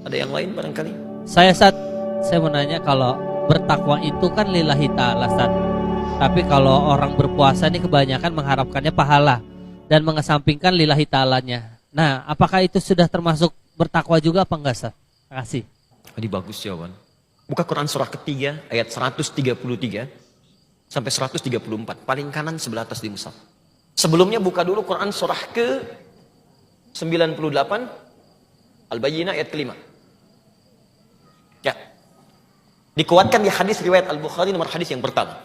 Ada yang lain barangkali? Saya mau nanya, kalau bertakwa itu kan lillahi ta'ala, Sat. Tapi kalau orang berpuasa ini kebanyakan mengharapkannya pahala dan mengesampingkan lillahi ta'alanya. Nah, apakah itu sudah termasuk bertakwa juga apa enggak, Sat? Terima kasih. Ini bagus jawaban. Buka Quran surah ketiga ayat 133 sampai 134. Paling kanan sebelah atas di mushaf. Sebelumnya buka dulu Quran surah ke 98 Al-Bayyinah ayat kelima. Ya. Dikuatkan di hadis riwayat Al-Bukhari nomor hadis yang pertama.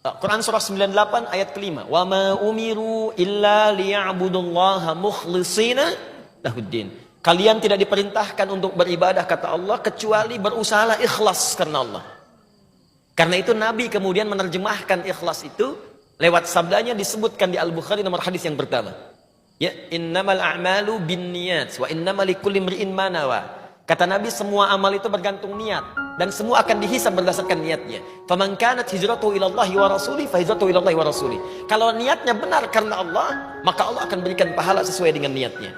Quran surah 98 ayat kelima. Wa ma umiru illa liya'budullaha mukhlishina lahuddin. Kalian tidak diperintahkan untuk beribadah kata Allah kecuali berusahalah ikhlas karena Allah. Karena itu Nabi kemudian menerjemahkan ikhlas itu lewat sabdanya disebutkan di Al-Bukhari nomor hadis yang pertama. Ya, innamal a'malu binniyat wa innamal likulli imri'in ma nawa. Kata Nabi, semua amal itu bergantung niat dan semua akan dihisab berdasarkan niatnya. Faman kanat hijratuhu ila Allahi wa rasuli fa hijratuhu ila Allahi wa rasuli. Kalau niatnya benar karena Allah, maka Allah akan berikan pahala sesuai dengan niatnya.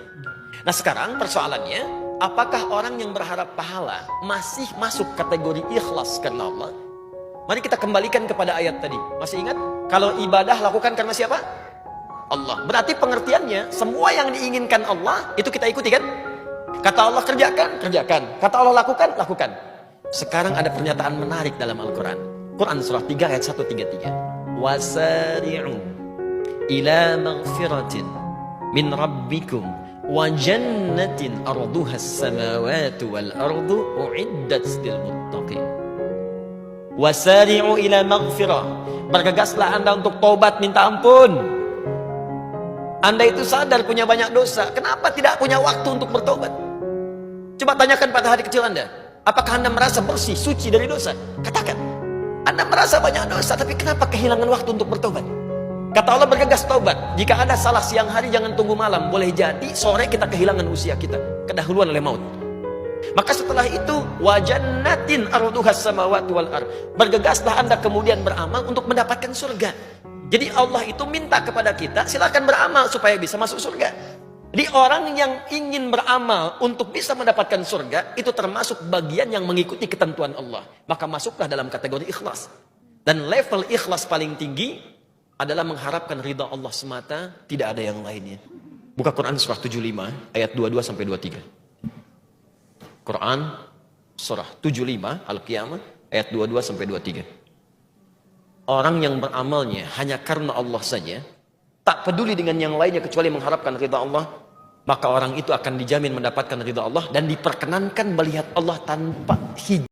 Nah, sekarang persoalannya, apakah orang yang berharap pahala masih masuk kategori ikhlas karena Allah? Mari kita kembalikan kepada ayat tadi. Masih ingat? Kalau ibadah lakukan karena siapa? Allah. Berarti pengertiannya, semua yang diinginkan Allah itu kita ikuti kan? Kata Allah kerjakan, kerjakan. Kata Allah lakukan, lakukan. Sekarang ada pernyataan menarik dalam Al-Quran. Quran surah 3 ayat 133. Wasari'u ila maghfiratin min rabbikum wa jannatin arduhas samawati wal ardu uiddat lil muttaqin. Wasari'u ila maghfirah. Bergegaslah Anda untuk taubat, minta ampun. Anda itu sadar punya banyak dosa. Kenapa tidak punya waktu untuk bertobat? Coba tanyakan pada hari kecil Anda. Apakah Anda merasa bersih, suci dari dosa? Katakan. Anda merasa banyak dosa, tapi kenapa kehilangan waktu untuk bertobat? Kata Allah, bergegas taubat. Jika ada salah siang hari, jangan tunggu malam. Boleh jadi sore kita kehilangan usia kita, kedahuluan oleh maut. Maka setelah itu, wajannatin arduhas samawati wal ard. Bergegaslah Anda kemudian beramal untuk mendapatkan surga. Jadi Allah itu minta kepada kita, silakan beramal supaya bisa masuk surga. Jadi orang yang ingin beramal untuk bisa mendapatkan surga, itu termasuk bagian yang mengikuti ketentuan Allah. Maka masuklah dalam kategori ikhlas. Dan level ikhlas paling tinggi adalah mengharapkan ridha Allah semata, tidak ada yang lainnya. Buka Quran surah 75 ayat 22 sampai 23. Quran surah 75 Al-Qiyamah ayat 22 sampai 23. Orang yang beramalnya hanya karena Allah saja, tak peduli dengan yang lainnya kecuali mengharapkan ridha Allah, maka orang itu akan dijamin mendapatkan ridha Allah dan diperkenankan melihat Allah tanpa hijab.